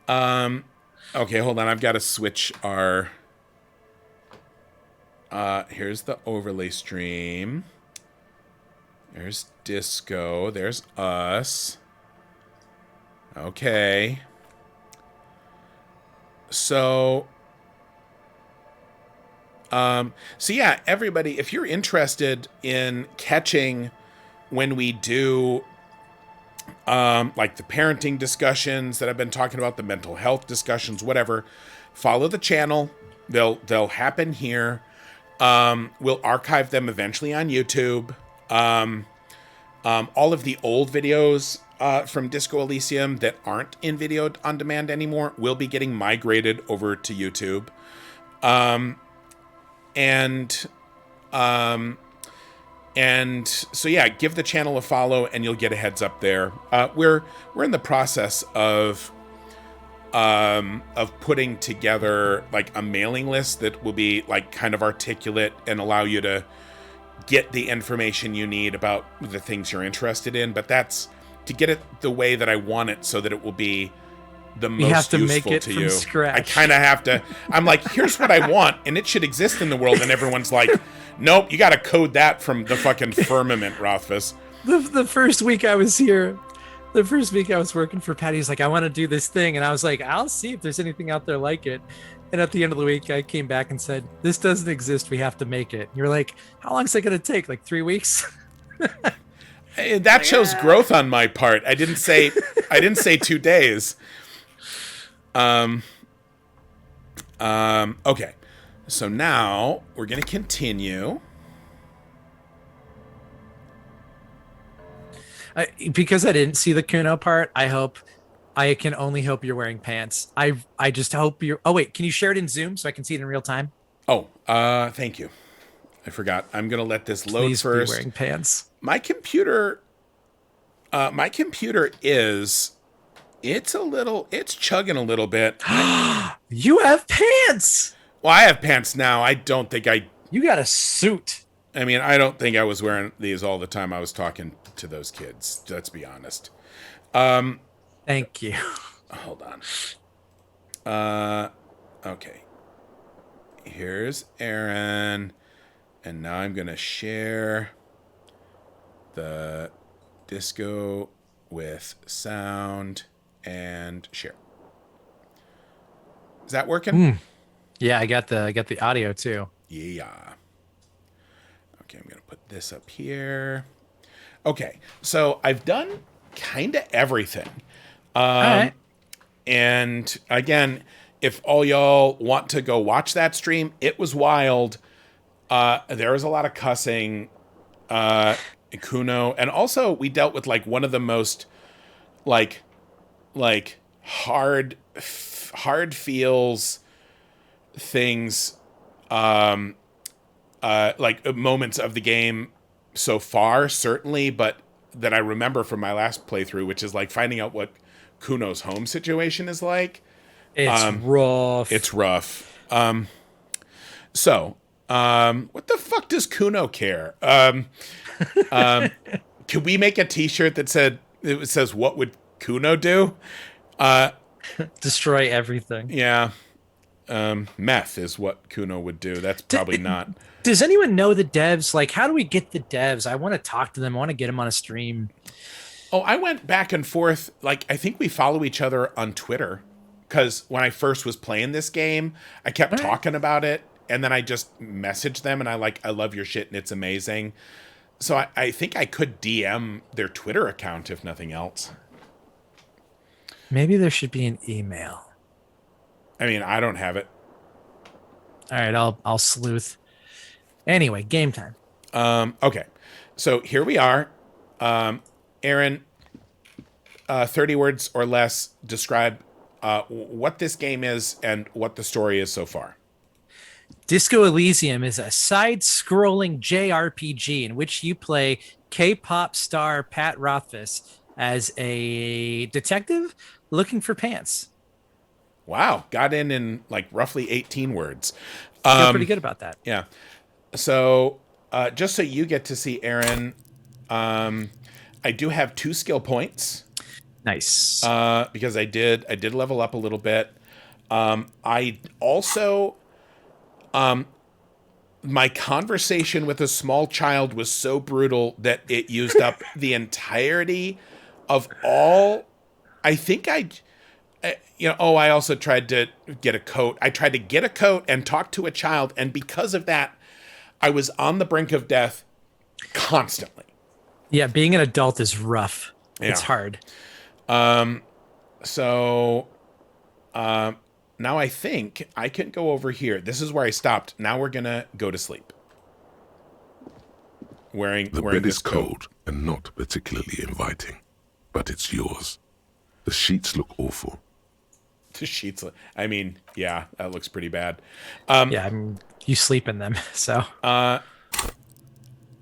Okay, hold on. I've got to switch our. Here's the overlay stream. There's disco. There's us. Okay. So, so yeah, everybody, if you're interested in catching when we do, like the parenting discussions that I've been talking about, the mental health discussions, whatever, follow the channel. They'll happen here. We'll archive them eventually on YouTube. All of the old videos from Disco Elysium that aren't in video on demand anymore will be getting migrated over to YouTube. And and so yeah, give the channel a follow and you'll get a heads up there. We're in the process of putting together like a mailing list that will be like kind of articulate and allow you to get the information you need about the things you're interested in. But that's to get it the way that I want it so that it will be the We have most to useful make it to from you. scratch. I kind of have to. I'm like, here's what I want, and it should exist in the world. And everyone's like, nope, you got to code that from the fucking firmament, Rothfuss. The first week I was here, the first week I was working for Patty, he's like, I want to do this thing. And I was like, I'll see if there's anything out there like it. And at the end of the week, I came back and said, this doesn't exist. We have to make it. And you're like, how long is it going to take? Like 3 weeks? That shows growth on my part. I didn't say 2 days. Okay. So now we're going to continue. Because I didn't see the Cuno part, I can only hope you're wearing pants. I just hope you're. Oh wait, can you share it in Zoom so I can see it in real time? Oh, thank you. I forgot. I'm going to let this load Please first. be wearing pants. My computer is it's chugging a little bit. You have pants. Well, I have pants now. I don't think You got a suit. I mean, I don't think I was wearing these all the time I was talking to those kids. Let's be honest. Thank you. Hold on. Okay. Here's Aaron. And now I'm going to share the disco with sound and share. Is that working? Yeah, I got the audio too. Yeah. Okay, I'm going to put this up here. Okay, so I've done kind of everything. All right. And again, if all y'all want to go watch that stream, it was wild. There was a lot of cussing, Cuno, and also we dealt with like one of the most like hard feels things, like moments of the game so far, certainly, but that I remember from my last playthrough, which is like finding out what Kuno's home situation is like. It's rough. It's rough. So, what the fuck does Cuno care? Could we make a T-shirt that says "What would Cuno do"? Destroy everything. Yeah, meth is what Cuno would do. That's probably not. Does anyone know the devs? Like, how do we get the devs? I want to talk to them. I want to get them on a stream. Oh, I went back and forth. Like, I think we follow each other on Twitter because when I first was playing this game, I kept talking about it, and then I just messaged them, and I love your shit, and it's amazing. So I think I could DM their Twitter account if nothing else. Maybe there should be an email. I mean, I don't have it. All right, I'll sleuth. Anyway, game time. Okay, so here we are. Aaron, 30 words or less, describe what this game is and what the story is so far. Disco Elysium is a side-scrolling JRPG in which you play K-pop star Pat Rothfuss as a detective looking for pants. Wow, got in like roughly 18 words. Feel pretty good about that. Yeah. So, just so you get to see Aaron, I do have 2 skill points. Nice. Because I did level up a little bit. I also, my conversation with a small child was so brutal that it used up the entirety of all. I think I also tried to get a coat. I tried to get a coat and talk to a child, and because of that, I was on the brink of death constantly. Yeah, being an adult is rough. Yeah. It's hard. So now I think I can go over here. This is where I stopped. Now we're gonna go to sleep. Wearing The wearing bed this is coat. cold and not particularly inviting, but it's yours. The sheets look awful. The sheets. I mean, yeah, that looks pretty bad. Yeah, I mean, you sleep in them, so.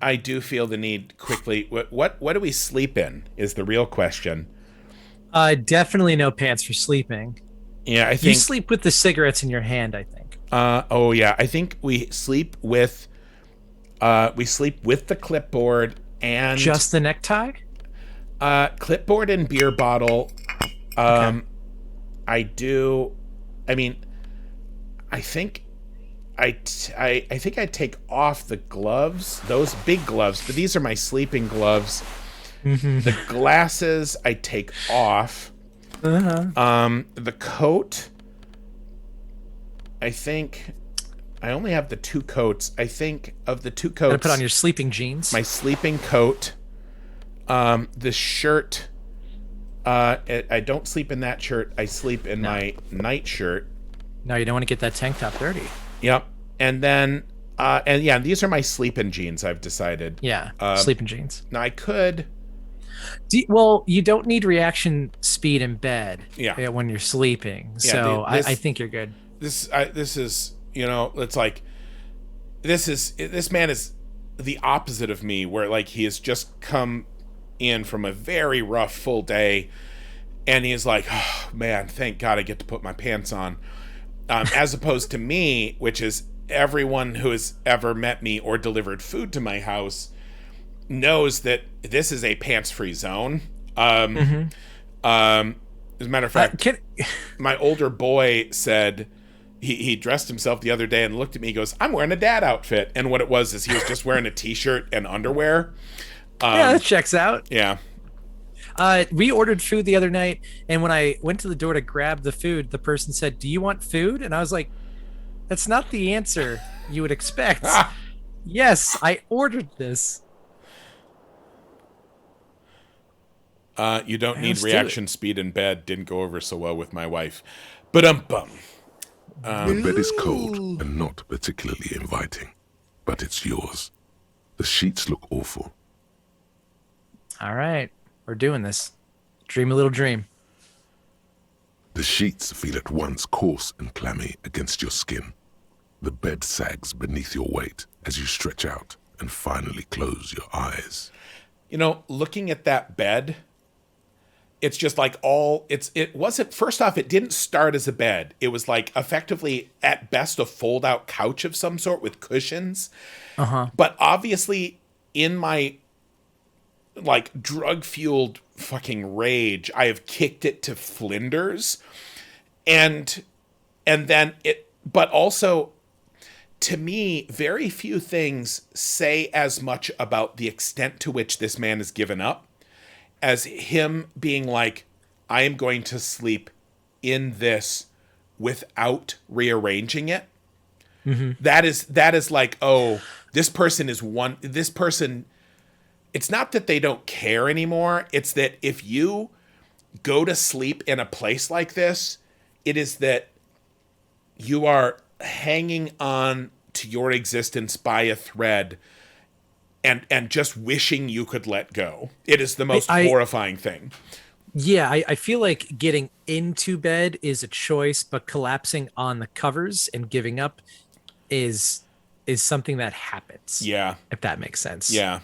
I do feel the need quickly. What do we sleep in? Is the real question. Definitely no pants for sleeping. Yeah, I You think. sleep with the cigarettes in your hand, I think. Oh yeah, I think we sleep with. We sleep with the clipboard and Just the necktie? clipboard and beer bottle. Okay. I do. I mean, I think. I think I take off the gloves, those big gloves, but these are my sleeping gloves. The glasses I take off. The coat, I think I only have the two coats. I think of the two coats, Gotta put on your sleeping jeans. my sleeping coat, the shirt. I don't sleep in that shirt. I sleep in my night shirt. No, you don't want to get that tank top dirty. Yep. And then, and yeah, these are my sleeping jeans. I've decided. Yeah, sleeping jeans. Now I could. Well, you don't need reaction speed in bed. Yeah. When you're sleeping. Yeah, So this- I think you're good. This is, it's like, this man is the opposite of me, where like he has just come in from a very rough full day, and he is like, oh man, thank God I get to put my pants on. As opposed to me, which is everyone who has ever met me or delivered food to my house knows that this is a pants-free zone. As a matter of fact, my older boy said he dressed himself the other day and looked at me. He goes, "I'm wearing a dad outfit," and what it was is he was just wearing a t-shirt and underwear. Yeah, that checks out. Yeah. We ordered food the other night, and when I went to the door to grab the food, the person said, "Do you want food?" And I was like, "That's not the answer you would expect." Yes, I ordered this. You don't need let's do reaction speed in bed. Didn't go over so well with my wife. But The bed is cold and not particularly inviting, but it's yours. The sheets look awful. All right, we're doing this. Dream a little dream. The sheets feel at once coarse and clammy against your skin. The bed sags beneath your weight as you stretch out and finally close your eyes. looking at that bed, it's just like it wasn't, first off, it didn't start as a bed. It was like effectively at best a fold out couch of some sort with cushions. But obviously in my like drug fueled fucking rage, I have kicked it to flinders. And then but also to me, very few things say as much about the extent to which this man has given up as him being like, I am going to sleep in this without rearranging it. That is like, oh, this person, it's not that they don't care anymore. It's that if you go to sleep in a place like this, it is that you are hanging on to your existence by a thread and just wishing you could let go. It is the most horrifying thing. Yeah, I feel like getting into bed is a choice, but collapsing on the covers and giving up is something that happens. Yeah. If that makes sense. Yeah.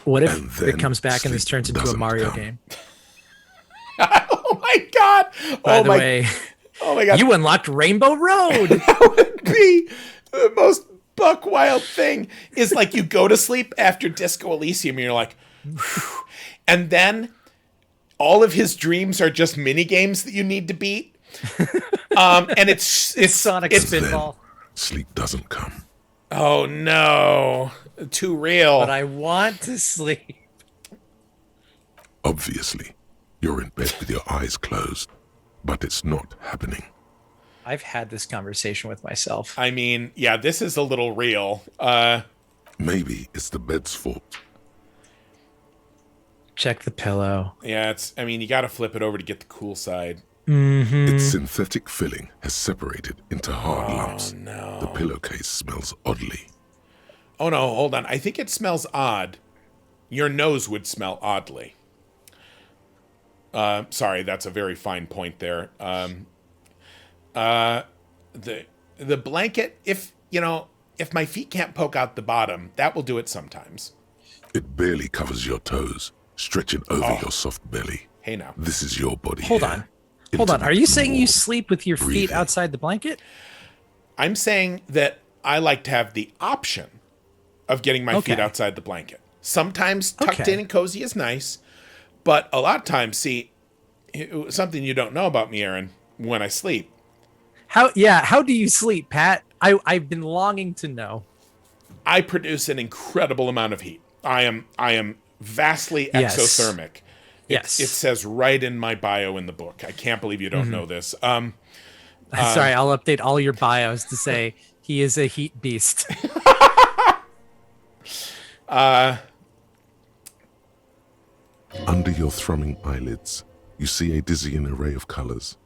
What And if then it comes back and this sleep turns into a doesn't Mario come. game? Oh my God. By the way, Oh my God. you unlocked Rainbow Road. That would be the most buck wild thing is like you go to sleep after Disco Elysium and you're like, whew. And then all of his dreams are just mini games that you need to beat. And it's Sonic Spinball. Sleep doesn't come. Oh no, too real. But I want to sleep. Obviously, you're in bed with your eyes closed, but it's not happening. I've had this conversation with myself. I mean, yeah, this is a little real. Maybe it's the bed's fault. Check the pillow. Yeah, you got to flip it over to get the cool side. Its synthetic filling has separated into hard lumps. No. The pillowcase smells oddly. Oh no, hold on. I think it smells odd. Your nose would smell oddly. Sorry, that's a very fine point there. The blanket, if my feet can't poke out the bottom, that will do it sometimes. It barely covers your toes, stretching over your soft belly. Hey now. This is your body. Hold here. on. Hold on. Are you saying you More sleep with your feet breathing. outside the blanket? I'm saying that I like to have the option of getting my feet Okay. outside the blanket. Sometimes tucked Okay. in and cozy is nice, but a lot of times, something you don't know about me, Aaron, when I sleep, How do you sleep, Pat? I've been longing to know. I produce an incredible amount of heat. I am vastly Yes. exothermic. Yes. It says right in my bio in the book. I can't believe you don't know this. Sorry, I'll update all your bios to say he is a heat beast. Under your thrumming eyelids, you see a dizzying array of colors.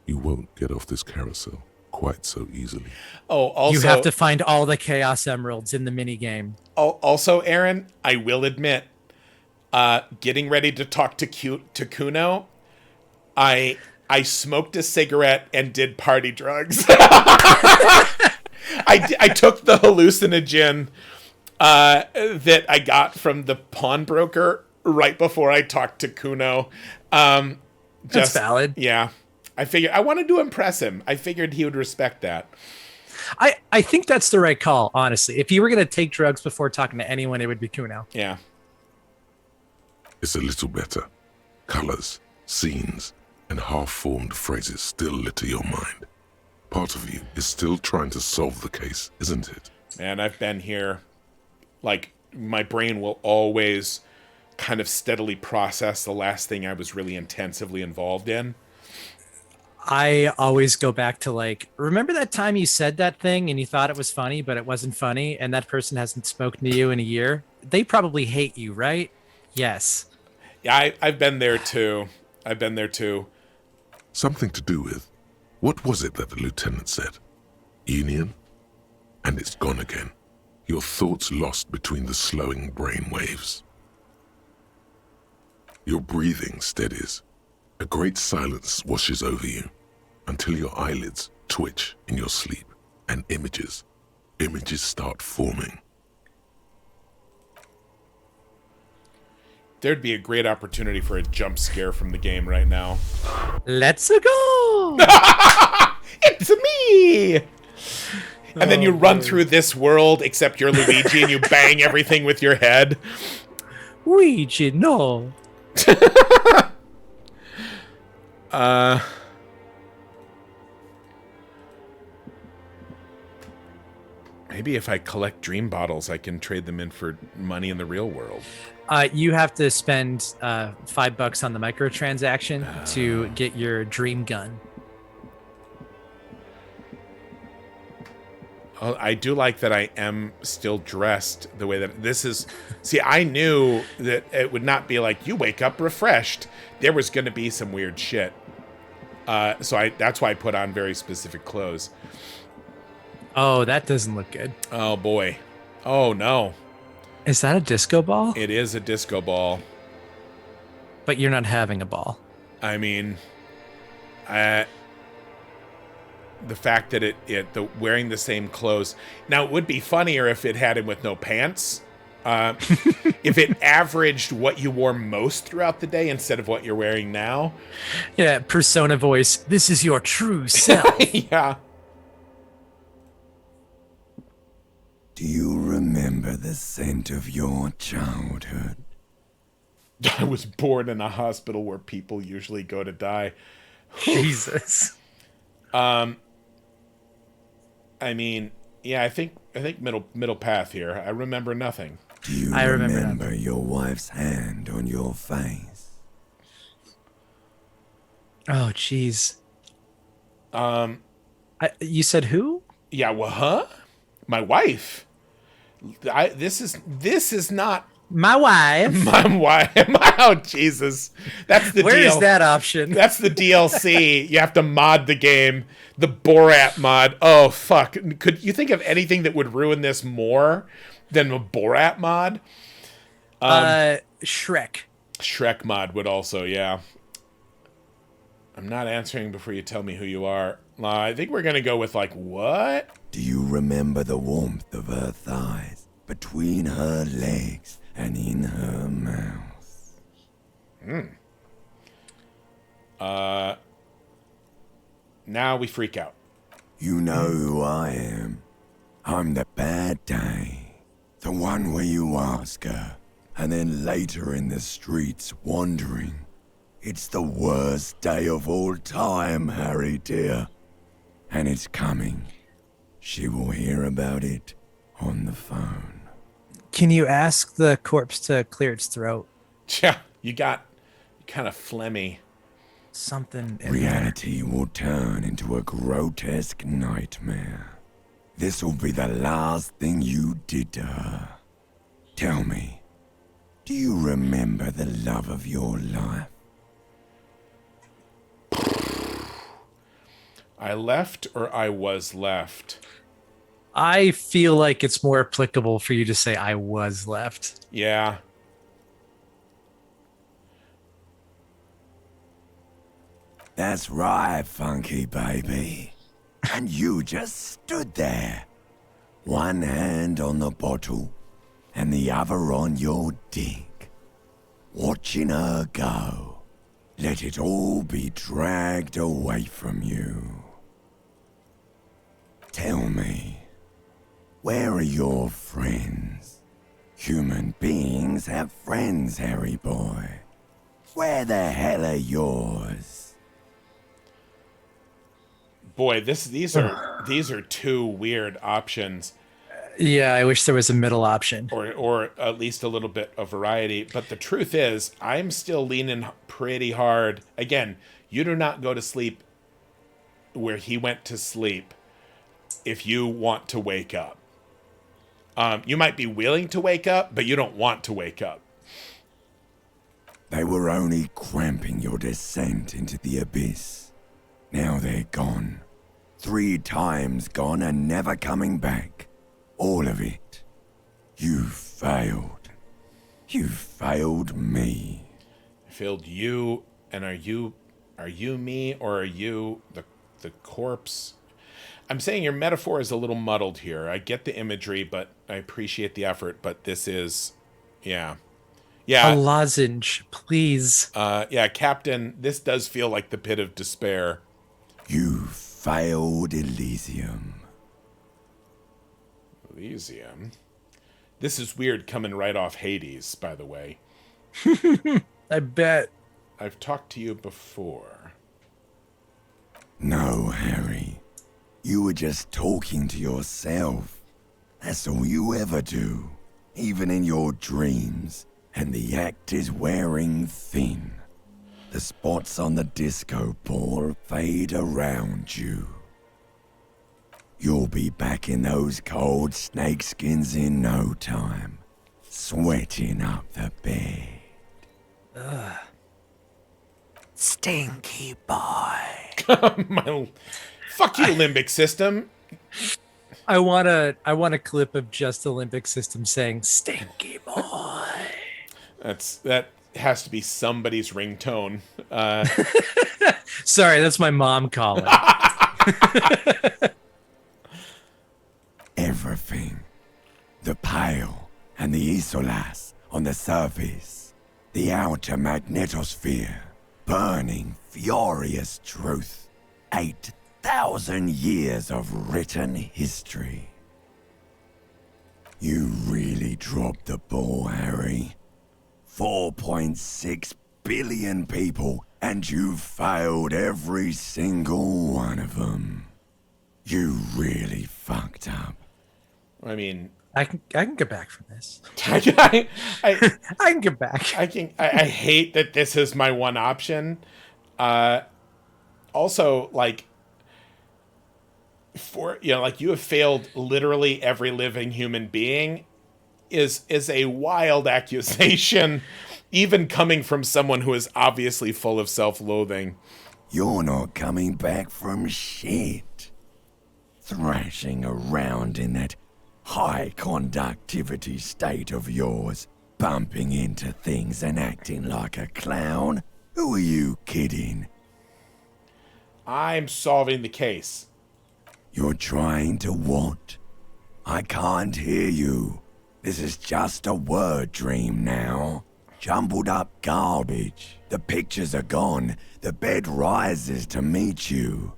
You won't get off this carousel quite so easily. Oh, also, You have to find all the Chaos Emeralds in the minigame. Also, Aaron, I will admit, getting ready to talk to Cuno, I smoked a cigarette and did party drugs. I took the hallucinogen that I got from the pawnbroker right before I talked to Cuno. That's valid. Yeah. I figured I wanted to impress him. I figured he would respect that. I think that's the right call, honestly. If you were going to take drugs before talking to anyone, it would be Cuno. Yeah. It's a little better. Colors, scenes, and half-formed phrases still litter your mind. Part of you is still trying to solve the case, isn't it? Man, I've been here. Like, my brain will always kind of steadily process the last thing I was really intensively involved in. I always go back to remember that time you said that thing and you thought it was funny, but it wasn't funny, and that person hasn't spoken to you in a year? They probably hate you, right? Yes. Yeah, I've been there too. Something to do with, what was it that the lieutenant said? Union? And it's gone again. Your thoughts lost between the slowing brain waves. Your breathing steadies. A great silence washes over you until your eyelids twitch in your sleep and images start forming. There'd be a great opportunity for a jump scare from the game right now. Let's go. It's me! And then you run through this world, except you're Luigi, and you bang everything with your head. Luigi, no. Maybe if I collect dream bottles, I can trade them in for money in the real world. You have to spend $5 on the microtransaction to get your dream gun. Oh, I do like that I am still dressed the way that this is. See, I knew that it would not be like you wake up refreshed. There was going to be some weird shit. So that's why I put on very specific clothes. Oh, that doesn't look good. Oh boy. Oh no. Is that a disco ball? It is a disco ball. But you're not having a ball. I mean, the fact that the wearing the same clothes. Now it would be funnier if it had him with no pants. If it averaged what you wore most throughout the day instead of what you're wearing now. Yeah, persona voice. This is your true self. Yeah. Do you remember the scent of your childhood? I was born in a hospital where people usually go to die. Jesus. I mean, yeah, I think middle path here. I remember nothing. Do you I remember remember your wife's hand on your face? Oh, jeez. You said who? Yeah, well, huh? My wife. This is not My wife. my wife. Oh, Jesus. That's the Where deal. is that option? That's the DLC. You have to mod the game. The Borat mod. Oh, fuck. Could you think of anything that would ruin this more than a Borat mod? Shrek. Shrek mod would also, yeah. I'm not answering before you tell me who you are. I think we're going to go with, like, what? Do you remember the warmth of her thighs, between her legs and in her mouth? Now we freak out. You know who I am. I'm the bad day. The one where you ask her, and then later in the streets wandering. It's the worst day of all time, Harry dear. And it's coming. She will hear about it on the phone. Can you ask the corpse to clear its throat? Yeah, you kind of phlegmy. Something in there. Reality will turn into a grotesque nightmare. This'll be the last thing you did to her. Tell me, do you remember the love of your life? I left or I was left? I feel like it's more applicable for you to say I was left. Yeah. That's right, funky baby. And you just stood there. One hand on the bottle and the other on your dick. Watching her go. Let it all be dragged away from you. Tell me, where are your friends? Human beings have friends, Harry boy. Where the hell are yours? Boy, these are two weird options, Yeah, I wish there was a middle option. or at least a little bit of variety. But the truth is, I'm still leaning pretty hard. Again, you do not go to sleep where he went to sleep if you want to wake up. You might be willing to wake up, but you don't want to wake up. They were only cramping your descent into the abyss. Now they're gone. 3 times gone and never coming back. All of it. You failed. You failed me. I failed you, and are you me, or are you the corpse? I'm saying your metaphor is a little muddled here. I get the imagery, but I appreciate the effort. But this is, yeah. A lozenge, please. Yeah, Captain, this does feel like the pit of despair. You failed Elysium. Elysium? This is weird coming right off Hades, by the way. I bet. I've talked to you before. No, Harry. You were just talking to yourself. That's all you ever do. Even in your dreams. And the act is wearing thin. The spots on the disco ball fade around you. You'll be back in those cold snakeskins in no time. Sweating up the bed. Stinky boy. Fuck you, limbic system. I want a clip of just the Olympic system saying "Stinky boy." That has to be somebody's ringtone. Sorry, that's my mom calling. Everything. The pile and the isolas on the surface. The outer magnetosphere. Burning, furious truth. 8,000 years of written history. You really dropped the ball, Harry. 4.6 billion people, and you failed every single one of them. You really fucked up. I mean, I can get back from this. I I can get back. I hate that this is my one option. Also, like, you have failed literally every living human being is a wild accusation, even coming from someone who is obviously full of self-loathing. You're not coming back from shit. Thrashing around in that high conductivity state of yours, bumping into things and acting like a clown? Who are you kidding? I'm solving the case. You're trying to what? I can't hear you. This is just a word dream now. Jumbled up garbage. The pictures are gone. The bed rises to meet you.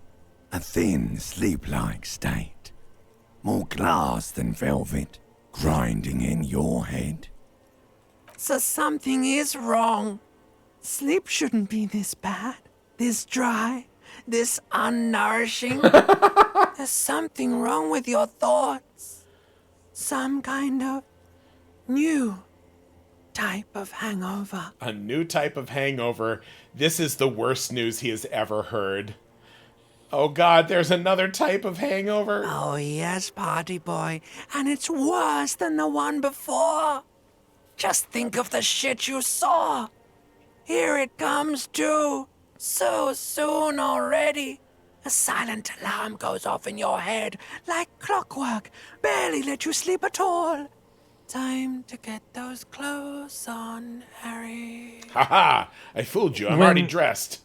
A thin, sleep-like state. More glass than velvet, grinding in your head. So something is wrong. Sleep shouldn't be this bad, this dry, this unnourishing. There's something wrong with your thoughts. Some kind of new type of hangover. A new type of hangover. This is the worst news he has ever heard. Oh God, there's another type of hangover. Oh yes, party boy, and it's worse than the one before. Just think of the shit you saw. Here it comes too. So soon already. A silent alarm goes off in your head like clockwork. Barely let you sleep at all. Time to get those clothes on, Harry. Haha, I fooled you. I'm When- already dressed.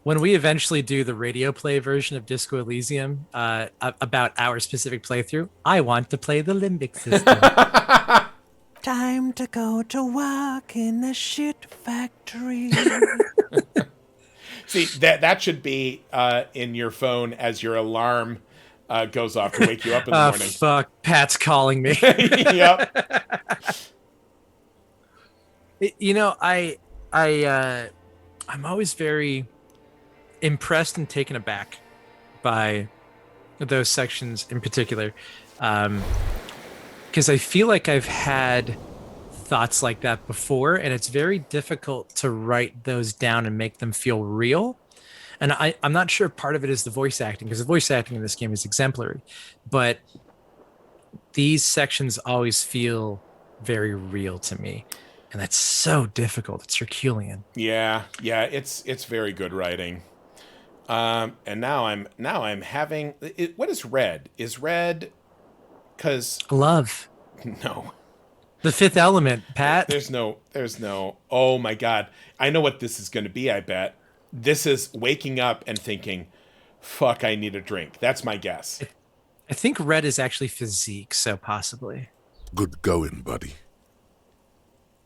When we eventually do the radio play version of Disco Elysium, about our specific playthrough, I want to play the limbic system. Time to go to work in the shit factory. See, that should be in your phone as your alarm goes off to wake you up in the morning. Fuck, Pat's calling me. Yep. You know, I'm always very impressed and taken aback by those sections in particular, because I feel like I've had thoughts like that before, and it's very difficult to write those down and make them feel real. And I'm not sure part of it is the voice acting, because the voice acting in this game is exemplary, but these sections always feel very real to me, and that's so difficult. It's Herculean. Yeah, it's very good writing. And now I'm having what is red? Is red because Love. no. The Fifth Element, Pat. There's no oh my God. I know what this is going to be, I bet. This is waking up and thinking, fuck, I need a drink. That's my guess. I think red is actually physique, so possibly. Good going, buddy.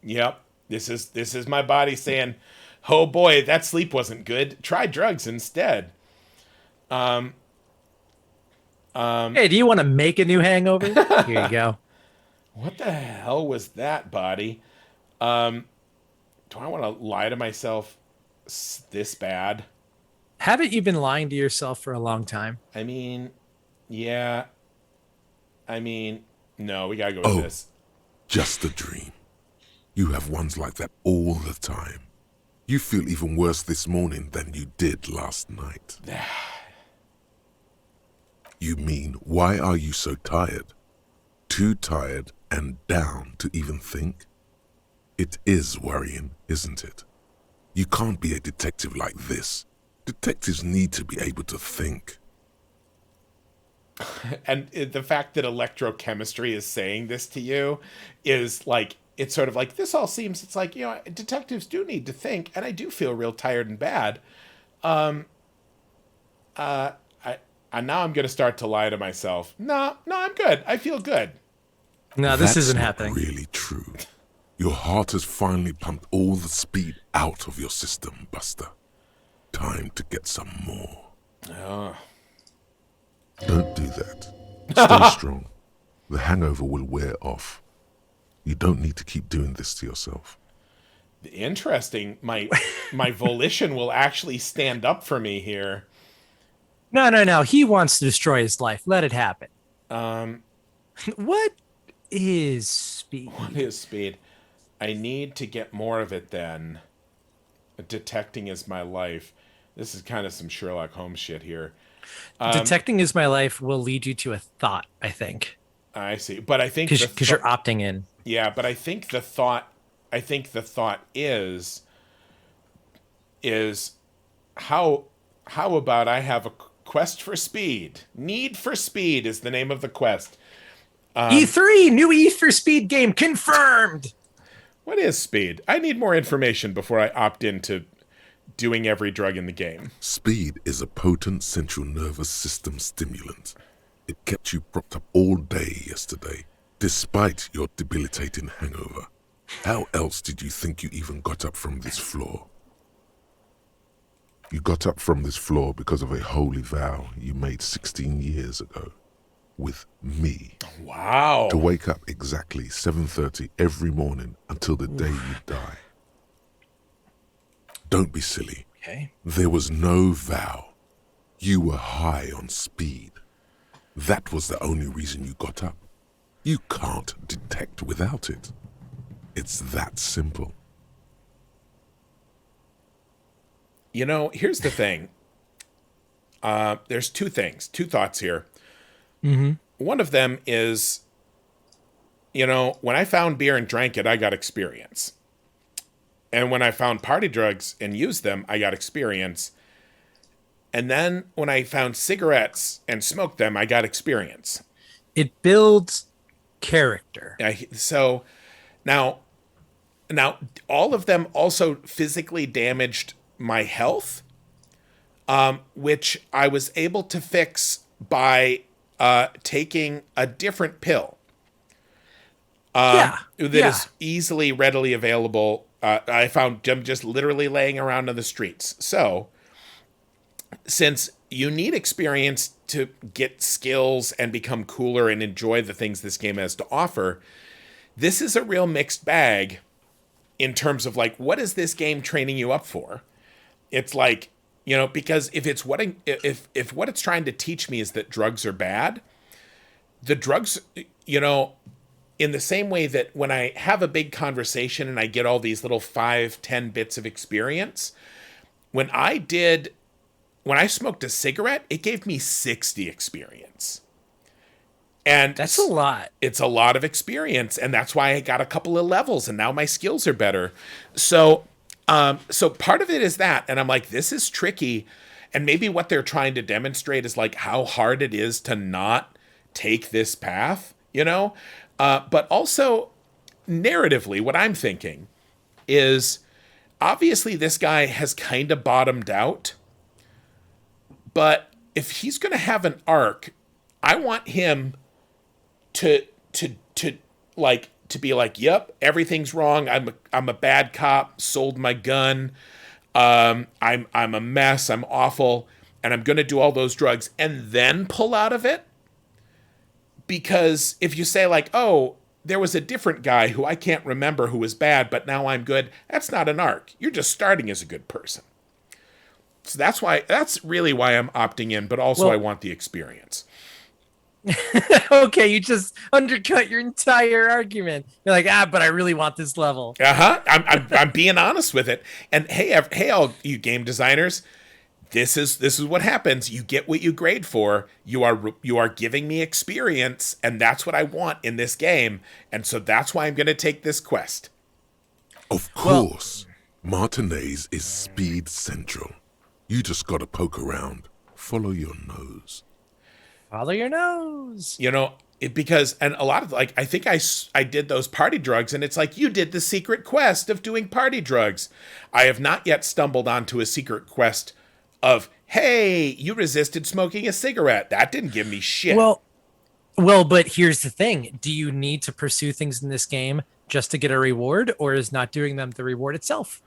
Yep. This is my body saying, "Oh boy, that sleep wasn't good. Try drugs instead." Hey, do you want to make a new hangover? Here you go. What the hell was that, body? Do I want to lie to myself this bad? Haven't you been lying to yourself for a long time? I mean, yeah. I mean, no, we gotta go with this. Just a dream. You have ones like that all the time. You feel even worse this morning than you did last night. You mean, why are you so tired? Too tired and down to even think? It is worrying, isn't it? You can't be a detective like this. Detectives need to be able to think. And the fact that electrochemistry is saying this to you is like, it's sort of like, this all seems, it's like, detectives do need to think, and I do feel real tired and bad. And now I'm going to start to lie to myself. No, I'm good. I feel good. No, this That's isn't not happening. really true. Your heart has finally pumped all the speed out of your system, Buster. Time to get some more. Oh. Don't do that. Stay strong. The hangover will wear off. You don't need to keep doing this to yourself. Interesting. My volition will actually stand up for me here. No. He wants to destroy his life. Let it happen. What is speed? What is speed? I need to get more of it then. Detecting is my life. This is kind of some Sherlock Holmes shit here. Detecting is my life will lead you to a thought, I think. I see. But I think Because you're opting in. Yeah, but I think the thought is how about I have a quest for speed? Need for Speed is the name of the quest. E3, new E for Speed game confirmed. What is speed? I need more information before I opt into doing every drug in the game. Speed is a potent central nervous system stimulant. It kept you propped up all day yesterday, despite your debilitating hangover. How else did you think you even got up from this floor? You got up from this floor because of a holy vow you made 16 years ago. With me. Wow. To wake up exactly 7:30 every morning until the day you die. Don't be silly. Okay. There was no vow. You were high on speed. That was the only reason you got up. You can't detect without it. It's that simple. You know, here's the thing. There's two thoughts here. Mm-hmm. One of them is, you know, when I found beer and drank it, I got experience. And when I found party drugs and used them, I got experience. And then when I found cigarettes and smoked them, I got experience. It builds character. So now all of them also physically damaged my health, which I was able to fix by taking a different pill that is easily, readily available. I found them just literally laying around on the streets. So, since you need experience to get skills and become cooler and enjoy the things this game has to offer, this is a real mixed bag in terms of like, what is this game training you up for? It's like, you know, because if what it's trying to teach me is that drugs are bad, the drugs, you know, in the same way that when I have a big conversation and I get all these little 5-10 bits of experience, when I smoked a cigarette, it gave me 60 experience. And that's a lot. It's a lot of experience. And that's why I got a couple of levels and now my skills are better. So part of it is that, and I'm like, this is tricky. And maybe what they're trying to demonstrate is like how hard it is to not take this path, you know? But also narratively, what I'm thinking is obviously this guy has kind of bottomed out, but if he's going to have an arc, I want him to be like, yep, everything's wrong. I'm a bad cop, sold my gun. I'm a mess. I'm awful. And I'm going to do all those drugs and then pull out of it. Because if you say like, oh, there was a different guy who I can't remember who was bad, but now I'm good. That's not an arc. You're just starting as a good person. So that's really why I'm opting in, but also I want the experience. Okay, you just undercut your entire argument. You're like, but I really want this level. I'm being honest with it. And hey, all you game designers, this is what happens. You get what you grade for. You are giving me experience, and that's what I want in this game. And so that's why I'm going to take this quest. Of course, Martinez is speed central. You just got to poke around. Follow your nose. Follow your nose. You know, because a lot of like, I think I did those party drugs, and it's like, you did the secret quest of doing party drugs. I have not yet stumbled onto a secret quest of, hey, you resisted smoking a cigarette. That didn't give me shit. Well, but here's the thing. Do you need to pursue things in this game just to get a reward, or is not doing them the reward itself?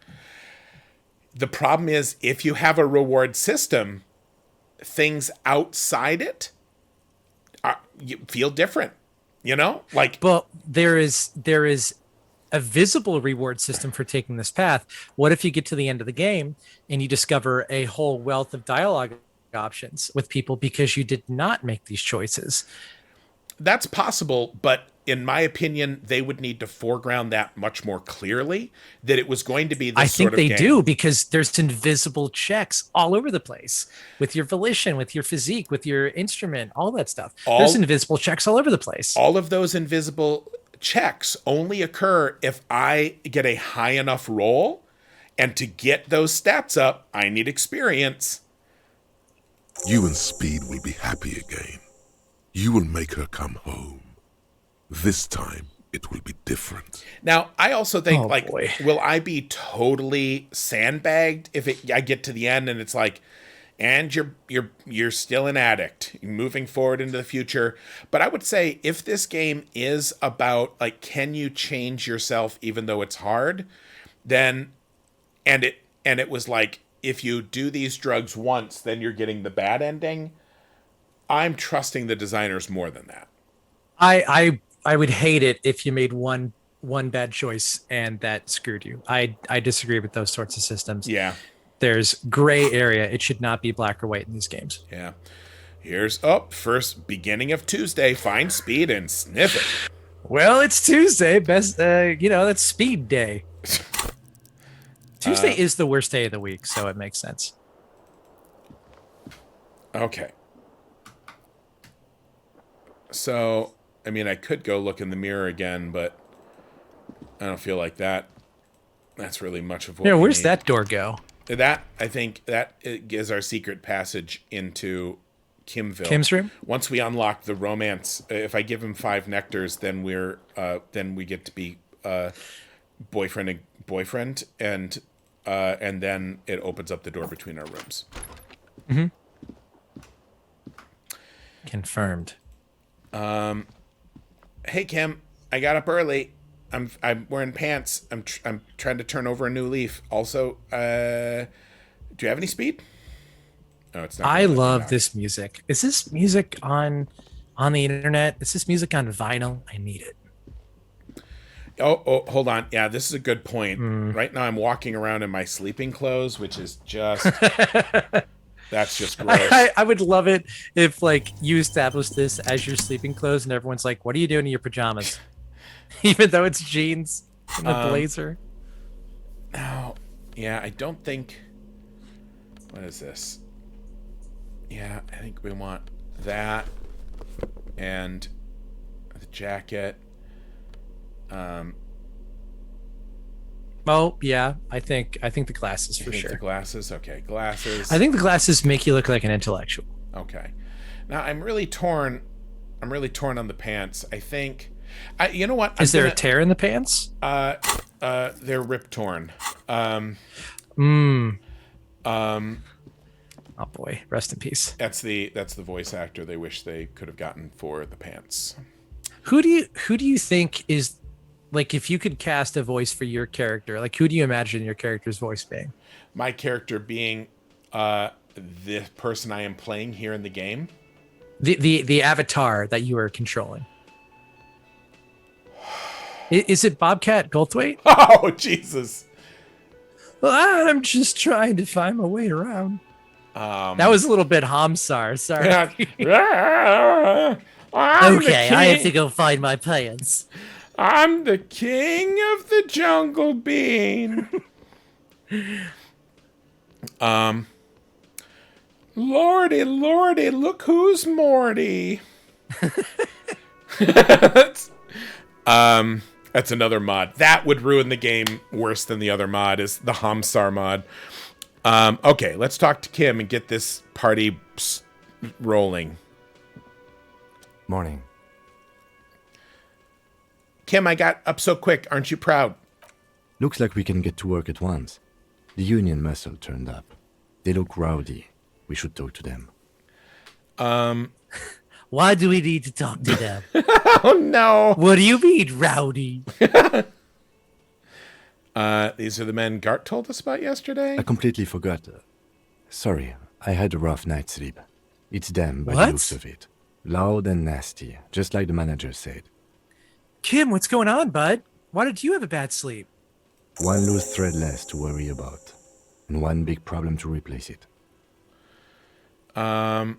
The problem is, if you have a reward system, things outside it you feel different. You know, like, But there is a visible reward system for taking this path. What if you get to the end of the game and you discover a whole wealth of dialogue options with people because you did not make these choices? that's possible, but in my opinion, they would need to foreground that much more clearly, that it was going to be this I sort think of they game. do, because there's invisible checks all over the place with your volition, with your physique, with your instrument, all that stuff. There's invisible checks all over the place. All of those invisible checks only occur if I get a high enough roll, and to get those stats up, I need experience. You and Speed will be happy again. You will make her come home. This time, it will be different. Now, I also think, Oh, like, boy. will I be totally sandbagged if I get to the end and it's like, and you're still an addict, you're moving forward into the future? But I would say if this game is about, like, can you change yourself even though it's hard, then and it was like, if you do these drugs once, then you're getting the bad ending. I'm trusting the designers more than that. I would hate it if you made one bad choice and that screwed you. I disagree with those sorts of systems. Yeah. There's gray area. It should not be black or white in these games. Yeah. Here's first beginning of Tuesday. Find Speed and sniff it. Well, it's Tuesday. Best, that's speed day. Tuesday is the worst day of the week, so it makes sense. Okay. So, I mean, I could go look in the mirror again, but I don't feel like that. That's really much of what. Yeah, we where's need. that door go? That, I think, that is our secret passage into Kimville. Kim's room? Once we unlock the romance, if I give him 5 nectars, then we get to be boyfriend, and then it opens up the door between our rooms. Mm-hmm. Confirmed. Hey Kim, I got up early. I'm wearing pants. I'm trying to turn over a new leaf. Also, do you have any speed? No, it's not. I love this music. Is this music on the internet? Is this music on vinyl? I need it. Oh, hold on. Yeah, this is a good point. Right now, I'm walking around in my sleeping clothes, which is just that's just gross. I would love it if, like, you established this as your sleeping clothes, and everyone's like, "What are you doing in your pajamas?" Even though it's jeans and a blazer. No, yeah, I don't think. What is this? Yeah, I think we want that and the jacket. Oh yeah, I think the glasses for sure. The glasses, okay, glasses. I think the glasses make you look like an intellectual. Okay. Now I'm really torn. I'm really torn on the pants. I think. You know what? Is there a tear in the pants? They're rip torn. Oh boy, rest in peace. That's the voice actor they wish they could have gotten for the pants. Who do you think is, like, if you could cast a voice for your character, like, who do you imagine your character's voice being? My character being the person I am playing here in the game. The avatar that you are controlling. Is it Bobcat Goldthwait? Oh Jesus! Well, I'm just trying to find my way around. That was a little bit Hamsar. Sorry. Okay, I have to go find my pants. I'm the king of the jungle bean. Lordy, look who's Morty. That's another mod. That would ruin the game worse than the other mod, is the Hamsar mod. Okay, let's talk to Kim and get this party rolling. Morning. Kim, I got up so quick. Aren't you proud? Looks like we can get to work at once. The Union muscle turned up. They look rowdy. We should talk to them. Why do we need to talk to them? Oh, no. What do you mean, rowdy? These are the men Gart told us about yesterday? I completely forgot. Sorry, I had a rough night's sleep. It's them by What? the looks of it. Loud and nasty, just like the manager said. Kim, what's going on, bud? Why did you have a bad sleep? One loose thread less to worry about, and one big problem to replace it. What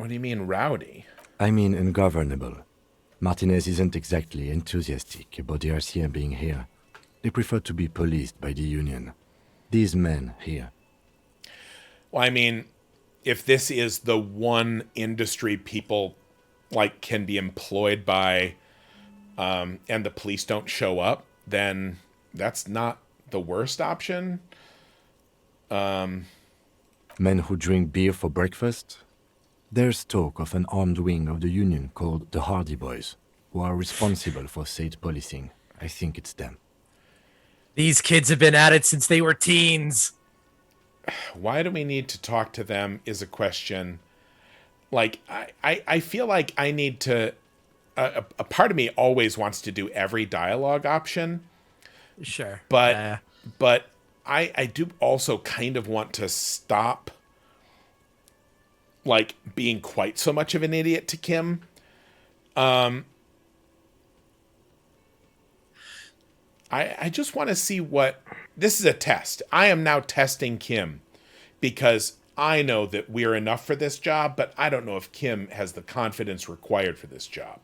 do you mean rowdy? I mean ungovernable. Martinez isn't exactly enthusiastic about the RCM being here. They prefer to be policed by the Union. These men here. Well, I mean, if this is the one industry people like can be employed by, and the police don't show up, then that's not the worst option. Men who drink beer for breakfast? There's talk of an armed wing of the Union called the Hardy Boys, who are responsible for state policing. I think it's them. These kids have been at it since they were teens. Why do we need to talk to them is a question. Like, I feel like I need to... a part of me always wants to do every dialogue option. Sure. But I do also kind of want to stop, like, being quite so much of an idiot to Kim. I just want to see what... This is a test. I am now testing Kim because I know that we're enough for this job, but I don't know if Kim has the confidence required for this job.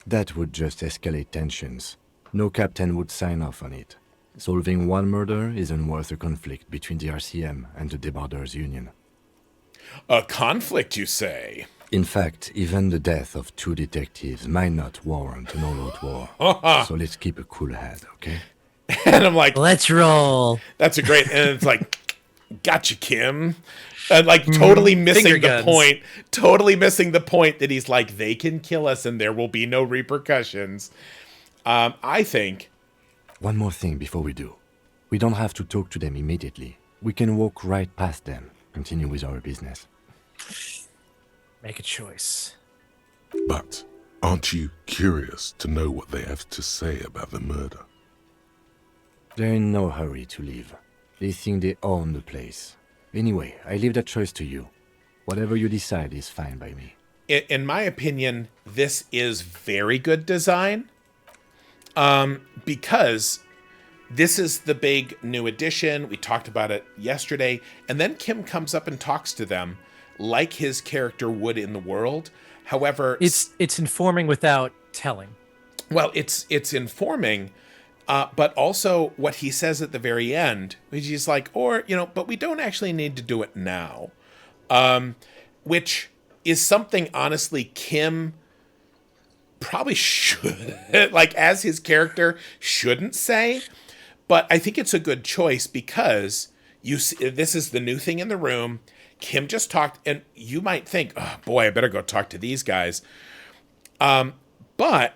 That would just escalate tensions. No captain would sign off on it. Solving one murder isn't worth a conflict between the RCM and the Debarders Union. A conflict, you say? In fact, even the death of 2 detectives might not warrant an all-out war. So let's keep a cool head, okay? And I'm like, Let's roll. that's a great... And it's like, gotcha, Kim. And like totally missing Finger the guns. point. Totally missing the point that he's like, they can kill us and there will be no repercussions. I think... One more thing before we do. We don't have to talk to them immediately. We can walk right past them, continue with our business. Make a choice. But aren't you curious to know what they have to say about the murder? They're in no hurry to leave. They think they own the place. Anyway, I leave that choice to you. Whatever you decide is fine by me. In my opinion, this is very good design. Because this is the big new addition. We talked about it yesterday. And then Kim comes up and talks to them like his character would in the world. However... It's informing without telling. Well, it's informing, but also what he says at the very end, which he's like, but we don't actually need to do it now. Which is something, honestly, Kim probably should, like, as his character, shouldn't say. But I think it's a good choice because you see, this is the new thing in the room. Kim just talked, and you might think, oh, boy, I better go talk to these guys. But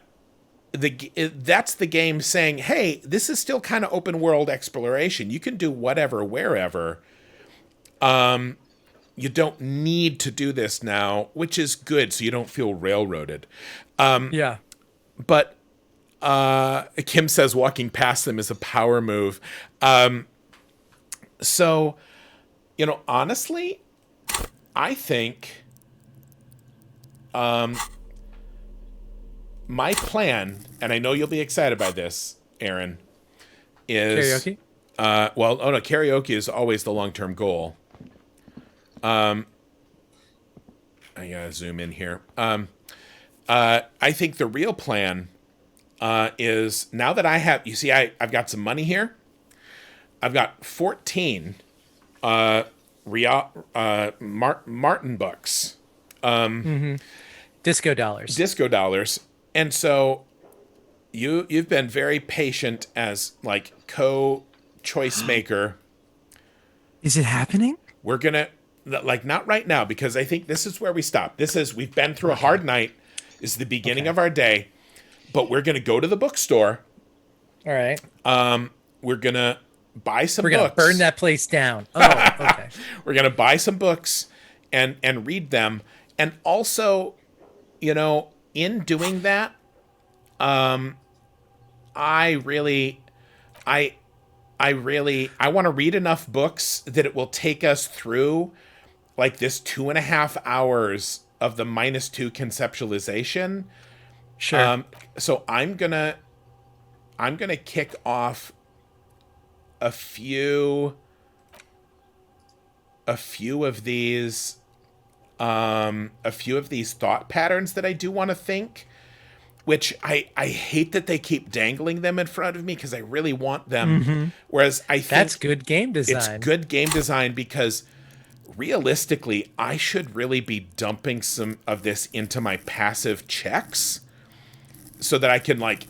that's the game saying, hey, this is still kind of open world exploration. You can do whatever, wherever. You don't need to do this now, which is good, so you don't feel railroaded. Yeah. But Kim says walking past them is a power move. So, honestly, I think my plan, and I know you'll be excited by this, Aaron, is... Karaoke? Karaoke is always the long-term goal. I gotta zoom in here. I think the real plan is, now that I have... You see, I've got some money here. I've got 14 Martin bucks. Disco dollars. Disco dollars. And so you've been very patient as, like, co-choice maker. Is it happening? We're gonna, like, not right now, because I think this is where we stop. We've been through a hard night. This is the beginning of our day. But we're gonna go to the bookstore. All right. We're gonna buy some We're books. going to burn that place down. Oh, okay. We're gonna buy some books and read them. And also, in doing that, I want to read enough books that it will take us through, like, this 2.5 hours of the -2 conceptualization. Sure. So I'm gonna kick off a few of these thought patterns that I do want to think, which I hate that they keep dangling them in front of me because I really want them. Whereas I think That's good game it's design. good game design because realistically, I should really be dumping some of this into my passive checks so that I can like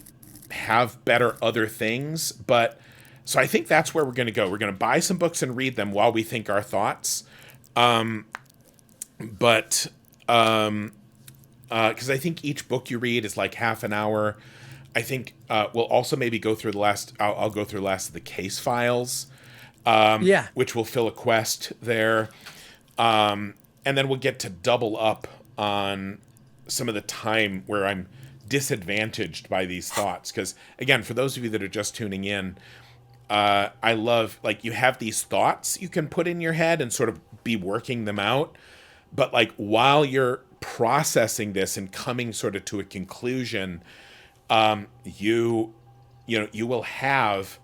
have better other things. But so I think that's where we're going to go. We're going to buy some books and read them while we think our thoughts. But because I think each book you read is like half an hour. I think we'll also maybe go through the last. I'll go through the last of the case files, which will fill a quest there, and then we'll get to double up on some of the time where I'm disadvantaged by these thoughts. Because again, for those of you that are just tuning in, I love like you have these thoughts you can put in your head and sort of be working them out, but like while you're processing this and coming sort of to a conclusion, you will have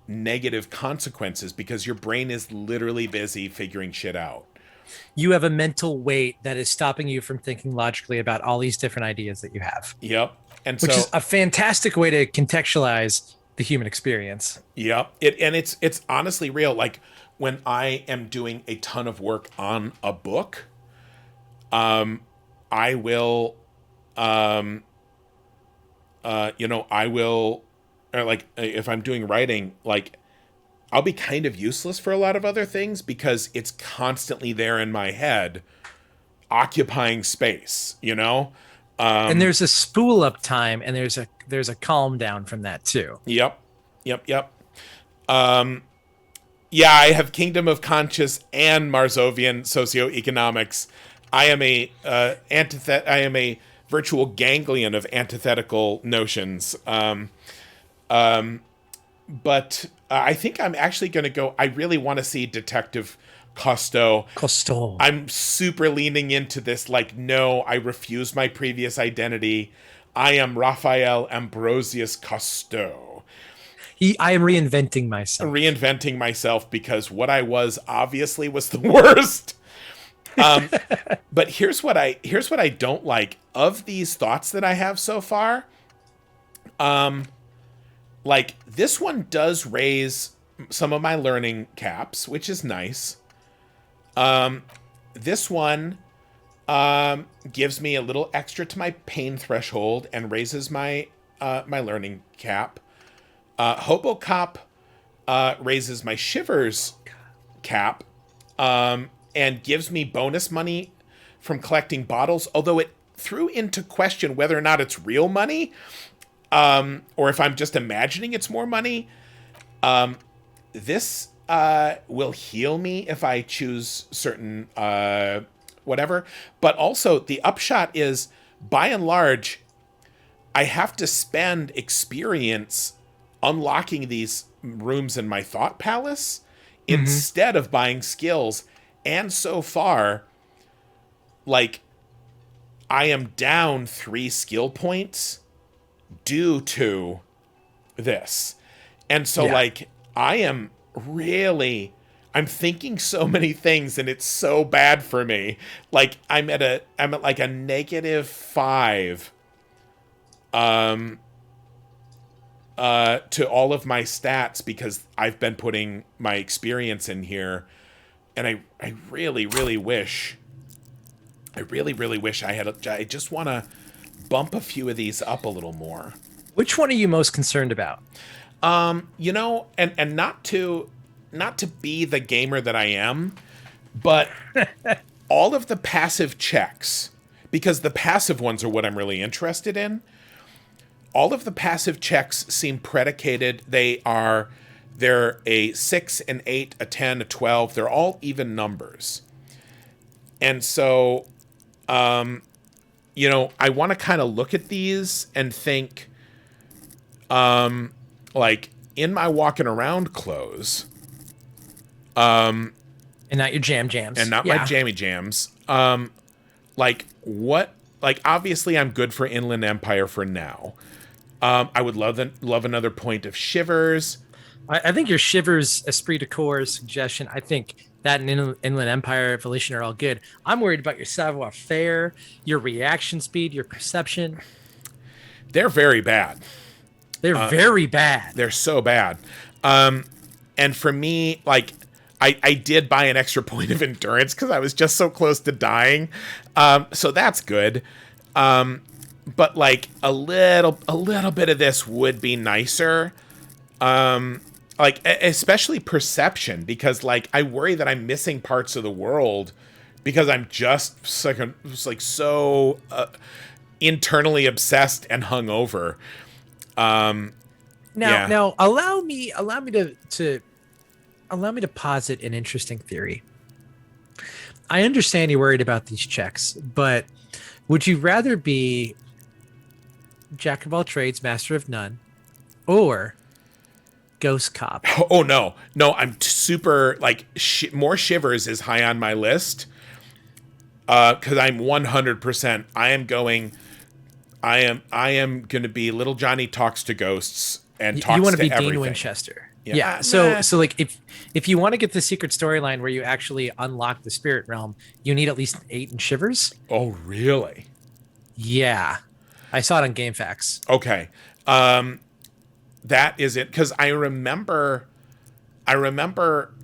negative consequences because your brain is literally busy figuring shit out. You have a mental weight that is stopping you from thinking logically about all these different ideas that you have. Yep. And which so, is a fantastic way to contextualize the human experience. Yep. It's honestly real. Like when I am doing a ton of work on a book, I will, I will, or like if I'm doing writing, like I'll be kind of useless for a lot of other things because it's constantly there in my head, occupying space, and there's a spool up time and there's a calm down from that too. Yep. Yeah, I have Kingdom of Conscious and Marsovian socioeconomics. I am a virtual ganglion of antithetical notions. But I think I'm actually going to go. I really want to see Detective Cousteau. I'm super leaning into this. Like, no, I refuse my previous identity. I am Raphael Ambrosius Cousteau. I am reinventing myself. Because what I was obviously was the worst. But here's what I don't like of these thoughts that I have so far. Like this one does raise some of my learning caps, which is nice. This one gives me a little extra to my pain threshold and raises my my learning cap. Hobocop raises my shivers cap and gives me bonus money from collecting bottles, although it threw into question whether or not it's real money or if I'm just imagining it's more money. This will heal me if I choose certain whatever. But also the upshot is, by and large, I have to spend experience unlocking these rooms in my thought palace instead of buying skills. And so far, like, I am down 3 skill points due to this. And so, like, I'm thinking so many things and it's so bad for me. Like, I'm at like a -5 to all of my stats because I've been putting my experience in here. And I really, really wish I just want to bump a few of these up a little more. Which one are you most concerned about? And not to be the gamer that I am, but all of the passive checks, because the passive ones are what I'm really interested in. All of the passive checks seem predicated. They're a 6, an 8, a 10, a 12. They're all even numbers. And so, I want to kind of look at these and think, like, in my walking around clothes, and not your jams. And not my jammy jams, like, what like obviously I'm good for Inland Empire for now. I would love another point of Shivers. I think your Shivers Esprit de Corps suggestion, I think that and Inland Empire Evolution are all good. I'm worried about your savoir faire, your reaction speed, your perception. They're very bad. They're very bad. They're so bad. And for me, like, I did buy an extra point of endurance because I was just so close to dying. So that's good. But like a little bit of this would be nicer. Like especially perception, because like I worry that I'm missing parts of the world because I'm just so internally obsessed and hungover. Now allow me to posit an interesting theory. I understand you're worried about these checks, but would you rather be Jack of all trades, master of none, or Ghost Cop? Oh no, I'm super like more Shivers is high on my list. Because I'm 100%. I am going to be Little Johnny talks to ghosts and talks to everything. You want to be Dean Winchester. Yeah. So like if you want to get the secret storyline where you actually unlock the spirit realm, you need at least 8 in Shivers. Oh really? Yeah. I saw it on GameFAQs. Okay. That is it. Because I remember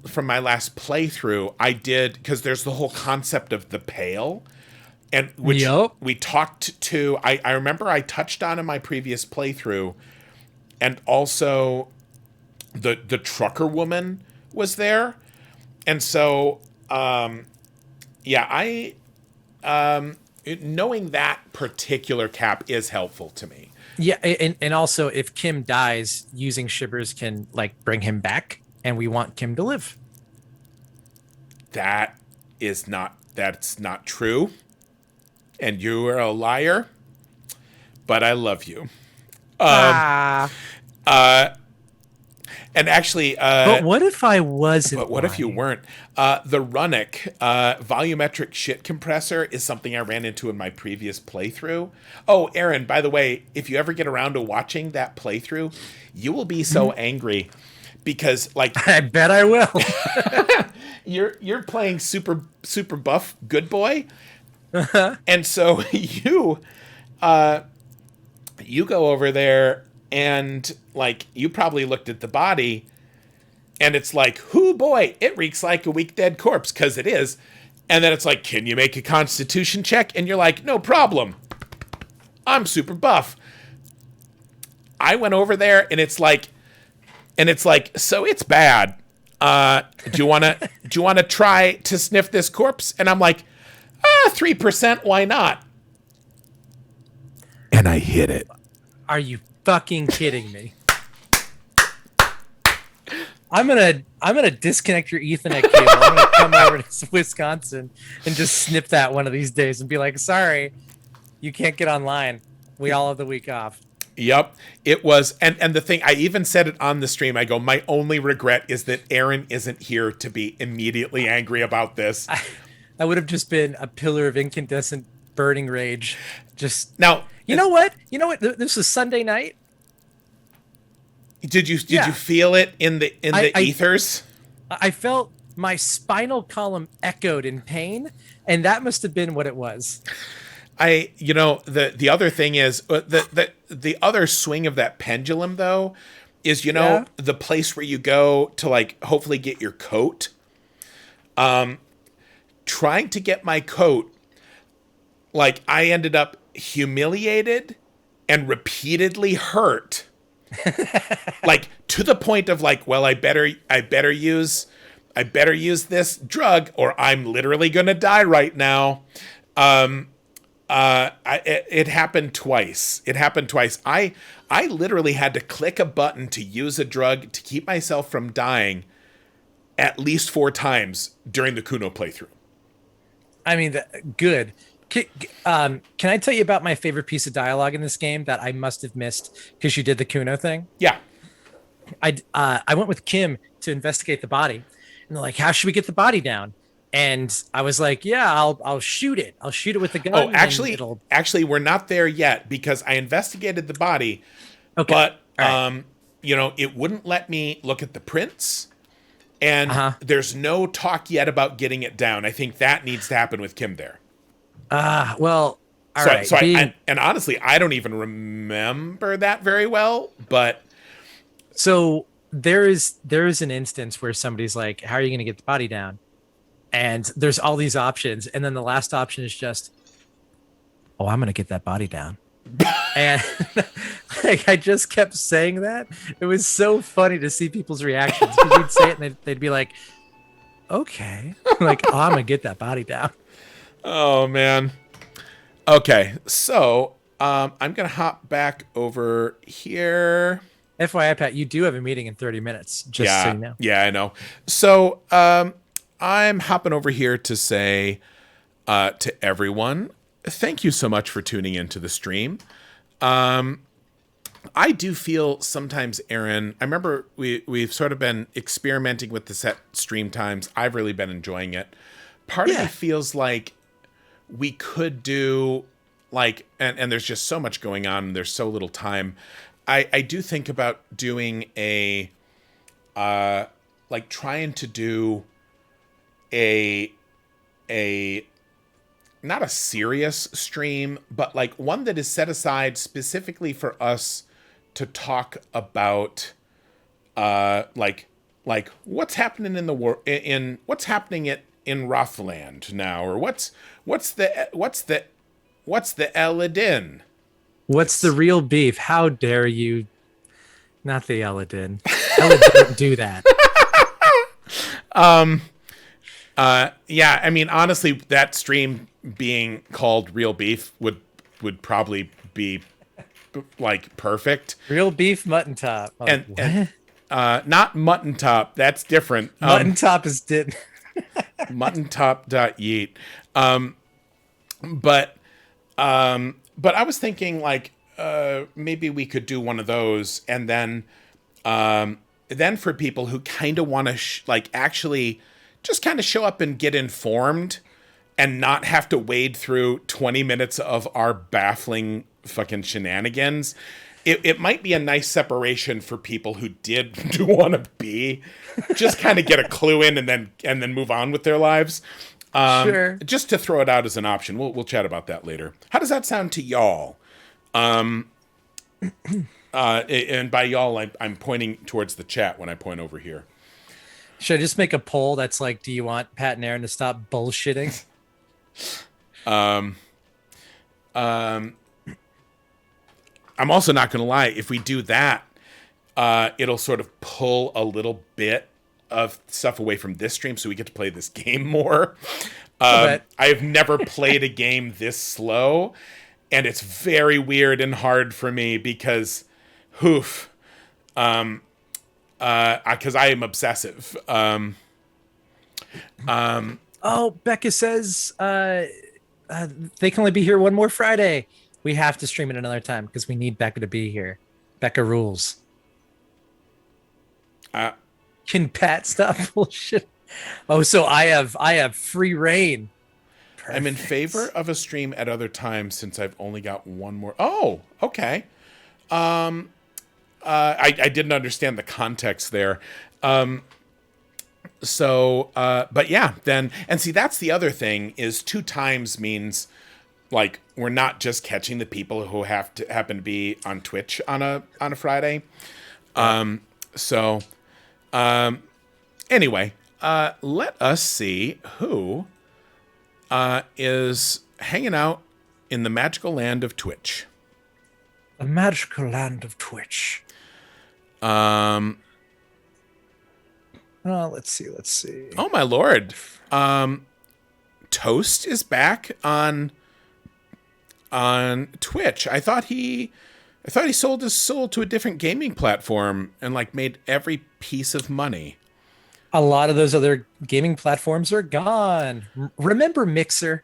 from my last playthrough, I did, because there's the whole concept of the Pale, and which we talked to. I remember I touched on in my previous playthrough, and also the trucker woman was there, and so knowing that particular cap is helpful to me. Yeah, and also if Kim dies, using Shivers can like bring him back. And we want Kim to live. That's not true. And you are a liar. But I love you. And actually, but what if I wasn't? But what if you weren't? The Runic volumetric shit compressor is something I ran into in my previous playthrough. Oh, Aaron, by the way, if you ever get around to watching that playthrough, you will be so angry. Because like I bet I will. you're playing super buff good boy, and so you go over there and like you probably looked at the body, and it's like, hoo boy, it reeks like a weak dead corpse, because it is, and then it's like, can you make a Constitution check? And you're like, no problem, I'm super buff. I went over there and it's like. So it's bad. Do you wanna try to sniff this corpse? And I'm like, 3%, why not? And I hit it. Are you fucking kidding me? I'm gonna disconnect your Ethernet cable. I'm gonna come over to Wisconsin and just snip that one of these days and be like, sorry, you can't get online. We all have the week off. Yep, it was, and the thing, I even said it on the stream, I go, my only regret is that Aaron isn't here to be immediately angry about this. I would have just been a pillar of incandescent burning rage. Just now, you know what? This was Sunday night. Did you feel it in the ethers? I felt my spinal column echoed in pain, and that must have been what it was. The other thing is the other swing of that pendulum though is the place where you go to like hopefully get your coat. Trying to get my coat, like I ended up humiliated and repeatedly hurt, like to the point of like, well, I better use this drug or I'm literally gonna die right now. It happened twice. I literally had to click a button to use a drug to keep myself from dying at least 4 times during the Cuno playthrough. I mean, good. Can I tell you about my favorite piece of dialogue in this game that I must have missed because you did the Cuno thing? Yeah. I went with Kim to investigate the body. And they're like, how should we get the body down? And I was like, yeah, I'll shoot it. I'll shoot it with the gun. Oh, and actually, we're not there yet because I investigated the body, okay. but All right. it wouldn't let me look at the prints, and Uh-huh. there's no talk yet about getting it down. I think that needs to happen with Kim there. Well, all right. So and honestly, I don't even remember that very well, but So there is an instance where somebody's like, "How are you going to get the body down?" And there's all these options, and then the last option is just, "Oh, I'm going to get that body down." And like I just kept saying that. It was so funny to see people's reactions because you'd say it and they'd be like, "Okay," like, "Oh, I'm going to get that body down." oh man. Okay, so I'm gonna hop back over here. FYI, Pat, you do have a meeting in 30 minutes. Just so you know. Yeah, I know. So I'm hopping over here to say to everyone, thank you so much for tuning into the stream. I do feel sometimes, Aaron, I remember we've sort of been experimenting with the set stream times. I've really been enjoying it. Part of me feels like we could do like, and there's just so much going on and there's so little time. I do think about doing a, like trying to do a, not a serious stream, but like one that is set aside specifically for us to talk about, like what's happening in the world, in what's happening in Rothland now, or what's the Eladin? What's the real beef? How dare you? Not the Eladin. Eladin didn't do that. Yeah, I mean, honestly, that stream being called Real Beef would probably be like perfect. Real beef mutton top. Oh, And not mutton top. That's different. Mutton top is did. Mutton top dot yeet. But I was thinking like maybe we could do one of those, and then for people who kind of want to like actually just kind of show up and get informed and not have to wade through 20 minutes of our baffling fucking shenanigans. It might be a nice separation for people who did want to be, just kind of get a clue in and then move on with their lives. Sure. Just to throw it out as an option. We'll chat about that later. How does that sound to y'all? And by y'all, I'm pointing towards the chat when I point over here. Should I just make a poll that's like, do you want Pat and Aaron to stop bullshitting? I'm also not going to lie. If we do that, it'll sort of pull a little bit of stuff away from this stream, so we get to play this game more. I have never played a game this slow, and it's very weird and hard for me because, because I am obsessive. Oh, Becca says they can only be here one more Friday. We have to stream it another time because we need Becca to be here. Becca rules. Can Pat stop bullshit? Oh, so I have free reign. Perfect. I'm in favor of a stream at other times since I've only got one more. Oh, okay. I didn't understand the context there. But yeah, then, and see, that's the other thing is 2 times means like we're not just catching the people who happen to be on Twitch on a Friday. Anyway, let us see who is hanging out in the magical land of Twitch. The magical land of Twitch. Let's see. Oh my lord. Toast is back on Twitch. I thought he sold his soul to a different gaming platform and like made every piece of money. A lot of those other gaming platforms are gone. Remember Mixer?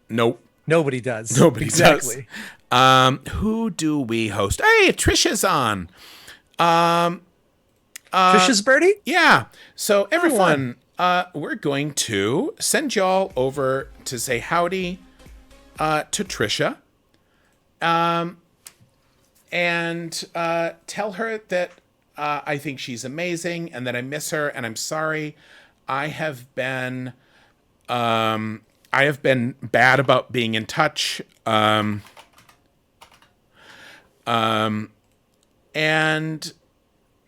Nope. Nobody does. Nobody exactly. does. Who do we host? Hey, Trisha's on. Trisha's birdie? Yeah. So everyone, we're going to send y'all over to say howdy to Trisha. And tell her that I think she's amazing and that I miss her and I'm sorry. I have been bad about being in touch. And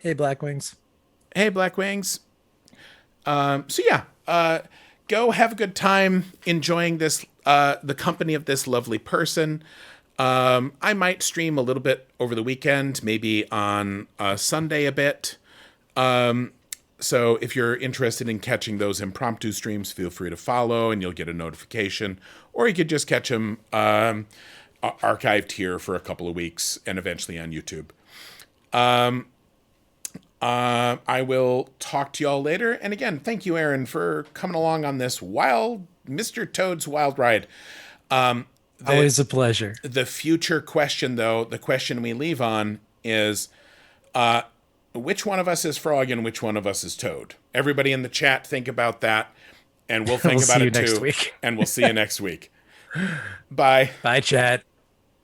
Hey, Black Wings. hey, Black Wings. So yeah, go have a good time enjoying this, the company of this lovely person. I might stream a little bit over the weekend, maybe on Sunday a bit. So if you're interested in catching those impromptu streams, feel free to follow and you'll get a notification. Or you could just catch them archived here for a couple of weeks and eventually on YouTube. I will talk to y'all later. And again, thank you, Aaron, for coming along on this wild Mr. Toad's wild ride. Always a pleasure. The future question, though, the question we leave on is, which one of us is Frog and which one of us is Toad? Everybody in the chat, think about that, and we'll think about it too. Next week. And we'll see you next week. Bye. Bye, chat.